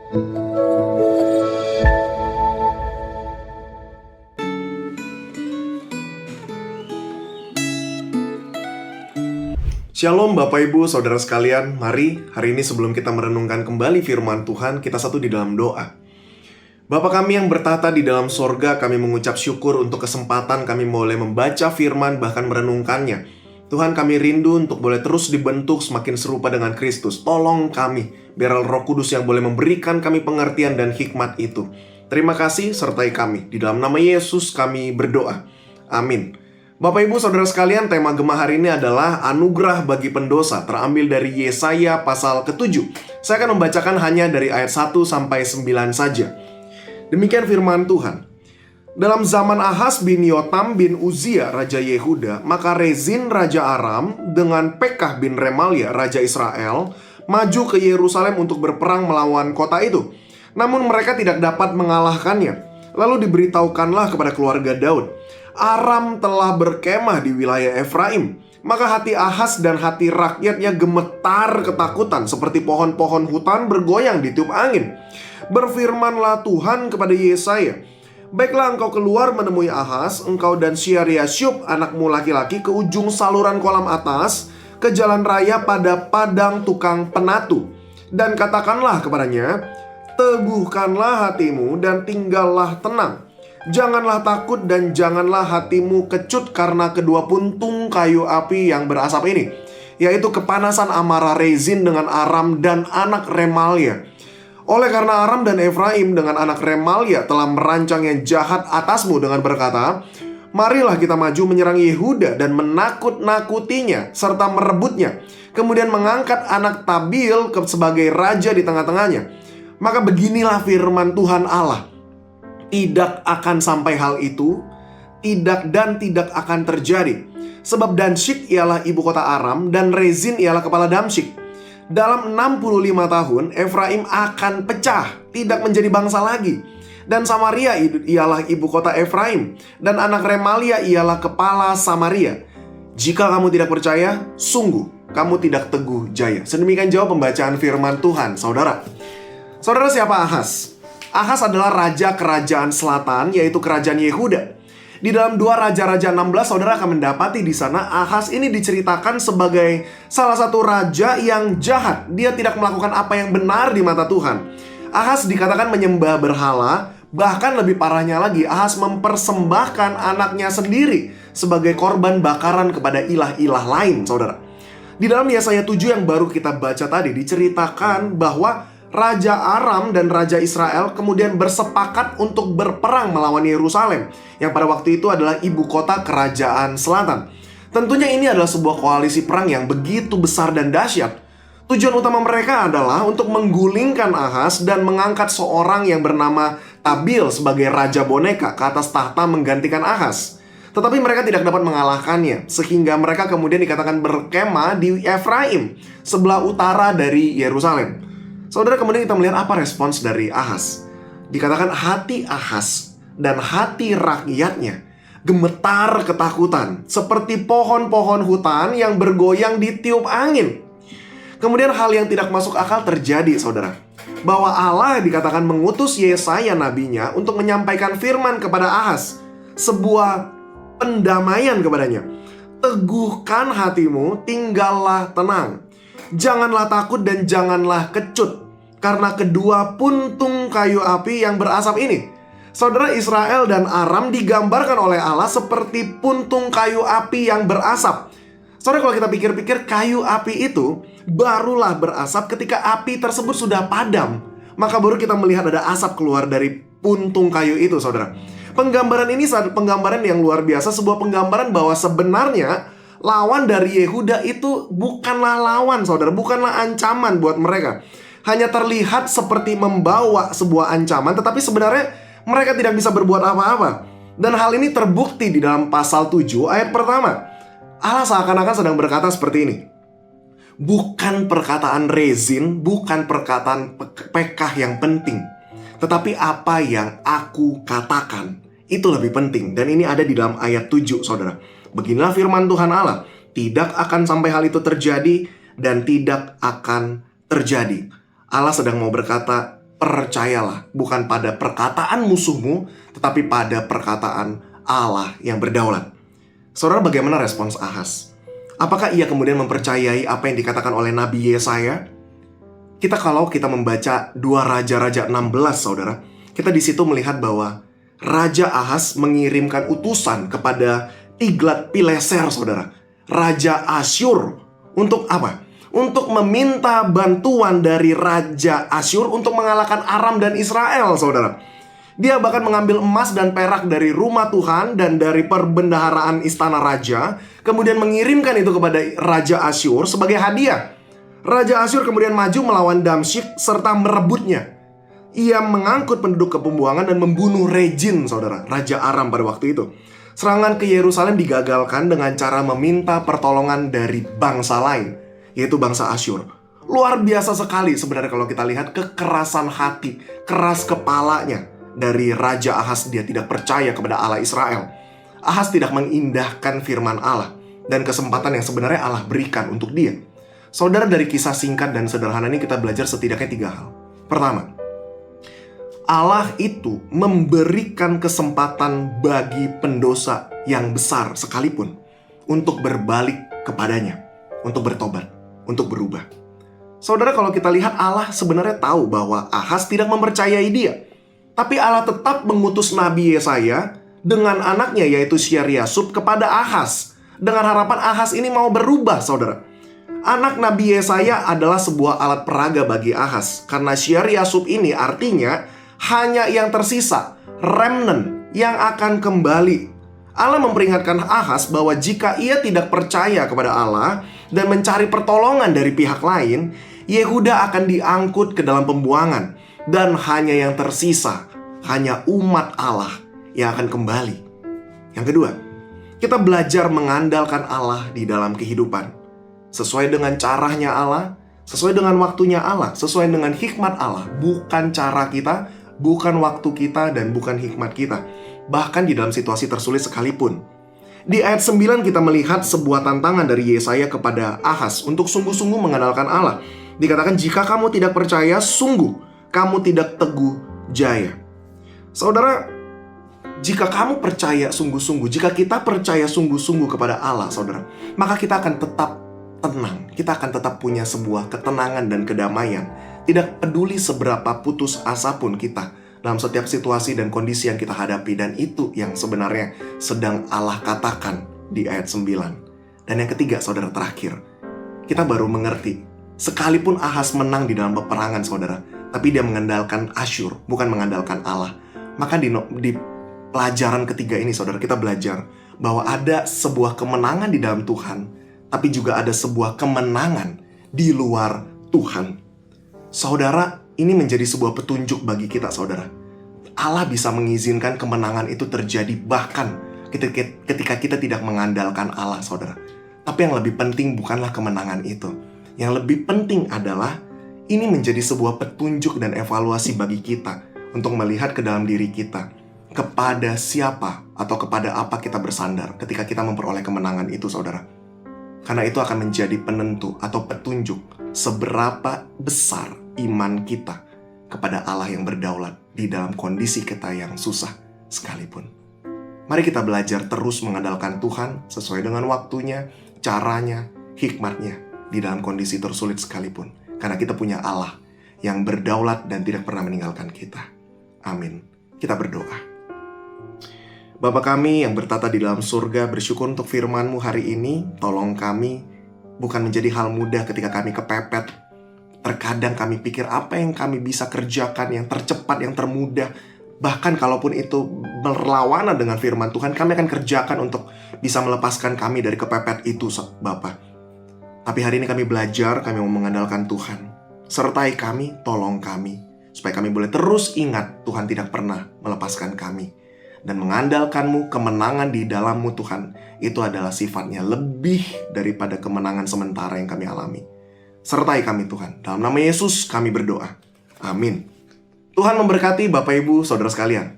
Shalom Bapak Ibu, Saudara sekalian. Mari hari ini sebelum kita merenungkan kembali firman Tuhan, kita satu di dalam doa. Bapa kami yang bertata di dalam sorga, kami mengucap syukur untuk kesempatan kami boleh membaca firman bahkan merenungkannya. Tuhan, kami rindu untuk boleh terus dibentuk semakin serupa dengan Kristus. Tolong kami, biar Roh Kudus yang boleh memberikan kami pengertian dan hikmat itu. Terima kasih, sertai kami. Di dalam nama Yesus kami berdoa. Amin. Bapak Ibu Saudara sekalian, tema Gema hari ini adalah anugerah bagi pendosa, terambil dari Yesaya pasal ke-7. Saya akan membacakan hanya dari ayat 1 sampai 9 saja. Demikian firman Tuhan. Dalam zaman Ahaz bin Yotam bin Uzia Raja Yehuda, maka Rezin Raja Aram dengan Pekah bin Remalia Raja Israel maju ke Yerusalem untuk berperang melawan kota itu. Namun mereka tidak dapat mengalahkannya. Lalu diberitahukanlah kepada keluarga Daud, Aram telah berkemah di wilayah Efraim. Maka hati Ahaz dan hati rakyatnya gemetar ketakutan, seperti pohon-pohon hutan bergoyang di tiup angin. Berfirmanlah Tuhan kepada Yesaya, baiklah engkau keluar menemui Ahaz, engkau dan Syariasyub anakmu laki-laki, ke ujung saluran kolam atas, ke jalan raya pada padang tukang penatu. Dan katakanlah kepadanya, teguhkanlah hatimu dan tinggallah tenang. Janganlah takut dan janganlah hatimu kecut karena kedua puntung kayu api yang berasap ini, yaitu kepanasan amarah Rezin dengan Aram dan anak Remalia. Oleh karena Aram dan Efraim dengan anak Remalia telah merancang yang jahat atasmu dengan berkata, marilah kita maju menyerang Yehuda dan menakut-nakutinya serta merebutnya, kemudian mengangkat anak Tabil sebagai raja di tengah-tengahnya. Maka beginilah firman Tuhan Allah, tidak akan sampai hal itu, tidak akan terjadi. Sebab Damsyik ialah ibu kota Aram dan Rezin ialah kepala Damsyik. Dalam 65 tahun Efraim akan pecah, tidak menjadi bangsa lagi. Dan Samaria ialah ibu kota Efraim, dan anak Remalia ialah kepala Samaria. Jika kamu tidak percaya, sungguh kamu tidak teguh jaya. Sedemikian jauh pembacaan firman Tuhan. Saudara, siapa Ahaz? Ahaz adalah raja kerajaan selatan, yaitu kerajaan Yehuda. Di dalam 2 Raja-Raja 16, saudara akan mendapati di sana Ahaz ini diceritakan sebagai salah satu raja yang jahat. Dia tidak melakukan apa yang benar di mata Tuhan. Ahaz dikatakan menyembah berhala, bahkan lebih parahnya lagi, Ahaz mempersembahkan anaknya sendiri sebagai korban bakaran kepada ilah-ilah lain, saudara. Di dalam Yesaya 7 yang baru kita baca tadi, diceritakan bahwa Raja Aram dan Raja Israel kemudian bersepakat untuk berperang melawan Yerusalem, yang pada waktu itu adalah ibu kota kerajaan selatan. Tentunya ini adalah sebuah koalisi perang yang begitu besar dan dahsyat. Tujuan utama mereka adalah untuk menggulingkan Ahaz dan mengangkat seorang yang bernama Tabil sebagai raja boneka ke atas tahta menggantikan Ahaz. Tetapi mereka tidak dapat mengalahkannya, sehingga mereka kemudian dikatakan berkemah di Efraim, sebelah utara dari Yerusalem. Saudara, kemudian kita melihat apa respons dari Ahaz. Dikatakan hati Ahaz dan hati rakyatnya gemetar ketakutan, seperti pohon-pohon hutan yang bergoyang di tiup angin. Kemudian hal yang tidak masuk akal terjadi, saudara. Bahwa Allah dikatakan mengutus Yesaya nabinya untuk menyampaikan firman kepada Ahaz, sebuah pendamaian kepadanya. Teguhkan hatimu, tinggallah tenang. Janganlah takut dan janganlah kecut karena kedua puntung kayu api yang berasap ini. Saudara, Israel dan Aram digambarkan oleh Allah seperti puntung kayu api yang berasap. Saudara, kalau kita pikir-pikir, kayu api itu barulah berasap ketika api tersebut sudah padam. Maka baru kita melihat ada asap keluar dari puntung kayu itu, saudara. Penggambaran ini penggambaran yang luar biasa, sebuah penggambaran bahwa sebenarnya lawan dari Yehuda itu bukanlah lawan, saudara, bukanlah ancaman buat mereka. Hanya terlihat seperti membawa sebuah ancaman, tetapi sebenarnya mereka tidak bisa berbuat apa-apa. Dan hal ini terbukti di dalam pasal 7 ayat pertama. Allah seakan-akan sedang berkata seperti ini, bukan perkataan Rezin, bukan perkataan Pekah yang penting, tetapi apa yang aku katakan itu lebih penting. Dan ini ada di dalam ayat 7, saudara. Beginilah firman Tuhan Allah, tidak akan sampai hal itu terjadi dan tidak akan terjadi. Allah sedang mau berkata, percayalah bukan pada perkataan musuhmu, tetapi pada perkataan Allah yang berdaulat. Saudara, bagaimana respons Ahaz? Apakah ia kemudian mempercayai apa yang dikatakan oleh Nabi Yesaya? Kalau kita membaca 2 Raja-Raja 16, saudara, kita di situ melihat bahwa Raja Ahaz mengirimkan utusan kepada Tiglat-Pileser, saudara, Raja Asyur. Untuk apa? Untuk meminta bantuan dari Raja Asyur untuk mengalahkan Aram dan Israel, saudara. Dia bahkan mengambil emas dan perak dari rumah Tuhan dan dari perbendaharaan istana raja, kemudian mengirimkan itu kepada Raja Asyur sebagai hadiah. Raja Asyur kemudian maju melawan Damsyik serta merebutnya. Ia mengangkut penduduk ke pembuangan dan membunuh Rezin, saudara, Raja Aram pada waktu itu. Serangan ke Yerusalem digagalkan dengan cara meminta pertolongan dari bangsa lain, yaitu bangsa Asyur. Luar biasa sekali sebenarnya kalau kita lihat kekerasan hati, keras kepalanya dari Raja Ahaz. Dia tidak percaya kepada Allah Israel. Ahaz tidak mengindahkan firman Allah dan kesempatan yang sebenarnya Allah berikan untuk dia. Saudara, dari kisah singkat dan sederhana ini kita belajar setidaknya 3 hal. Pertama, Allah itu memberikan kesempatan bagi pendosa yang besar sekalipun untuk berbalik kepadanya, untuk bertobat, untuk berubah. Saudara, kalau kita lihat Allah sebenarnya tahu bahwa Ahaz tidak mempercayai dia. Tapi Allah tetap mengutus Nabi Yesaya dengan anaknya yaitu Syar-Yasub kepada Ahaz, dengan harapan Ahaz ini mau berubah, saudara. Anak Nabi Yesaya adalah sebuah alat peraga bagi Ahaz, karena Syar-Yasub ini artinya hanya yang tersisa, remnant yang akan kembali. Allah memperingatkan Ahaz bahwa jika ia tidak percaya kepada Allah dan mencari pertolongan dari pihak lain, Yehuda akan diangkut ke dalam pembuangan, dan hanya yang tersisa, hanya umat Allah yang akan kembali. Yang kedua, kita belajar mengandalkan Allah di dalam kehidupan. Sesuai dengan caranya Allah, sesuai dengan waktunya Allah, sesuai dengan hikmat Allah. Bukan cara kita, bukan waktu kita, dan bukan hikmat kita. Bahkan di dalam situasi tersulit sekalipun. Di ayat 9 kita melihat sebuah tantangan dari Yesaya kepada Ahaz untuk sungguh-sungguh mengandalkan Allah. Dikatakan, jika kamu tidak percaya, sungguh kamu tidak teguh jaya. Saudara, jika kamu percaya sungguh-sungguh, jika kita percaya sungguh-sungguh kepada Allah, saudara, maka kita akan tetap tenang. Kita akan tetap punya sebuah ketenangan dan kedamaian. Tidak peduli seberapa putus asa pun kita dalam setiap situasi dan kondisi yang kita hadapi. Dan itu yang sebenarnya sedang Allah katakan di ayat 9. Dan yang ketiga, saudara, terakhir, kita baru mengerti, sekalipun Ahaz menang di dalam peperangan, saudara, tapi dia mengandalkan Asyur, bukan mengandalkan Allah. Maka di pelajaran ketiga ini, saudara, kita belajar bahwa ada sebuah kemenangan di dalam Tuhan, tapi juga ada sebuah kemenangan di luar Tuhan. Saudara, ini menjadi sebuah petunjuk bagi kita, saudara. Allah bisa mengizinkan kemenangan itu terjadi bahkan ketika kita tidak mengandalkan Allah, saudara. Tapi yang lebih penting bukanlah kemenangan itu. Yang lebih penting adalah ini menjadi sebuah petunjuk dan evaluasi bagi kita untuk melihat ke dalam diri kita, kepada siapa atau kepada apa kita bersandar ketika kita memperoleh kemenangan itu, saudara. Karena itu akan menjadi penentu atau petunjuk seberapa besar iman kita kepada Allah yang berdaulat di dalam kondisi kita yang susah sekalipun. Mari kita belajar terus mengandalkan Tuhan sesuai dengan waktunya, caranya, hikmatnya di dalam kondisi tersulit sekalipun. Karena kita punya Allah yang berdaulat dan tidak pernah meninggalkan kita. Amin. Kita berdoa. Bapa kami yang bertata di dalam surga, bersyukur untuk firman-Mu hari ini. Tolong kami, bukan menjadi hal mudah ketika kami kepepet. Terkadang kami pikir apa yang kami bisa kerjakan, yang tercepat, yang termudah. Bahkan kalaupun itu berlawanan dengan firman Tuhan, kami akan kerjakan untuk bisa melepaskan kami dari kepepet itu, Bapa. Tapi hari ini kami belajar, kami mau mengandalkan Tuhan. Sertai kami, tolong kami, supaya kami boleh terus ingat Tuhan tidak pernah melepaskan kami. Dan mengandalkan-Mu, kemenangan di dalam-Mu, Tuhan, itu adalah sifatnya lebih daripada kemenangan sementara yang kami alami. Sertai kami, Tuhan. Dalam nama Yesus kami berdoa. Amin. Tuhan memberkati Bapak Ibu, Saudara sekalian.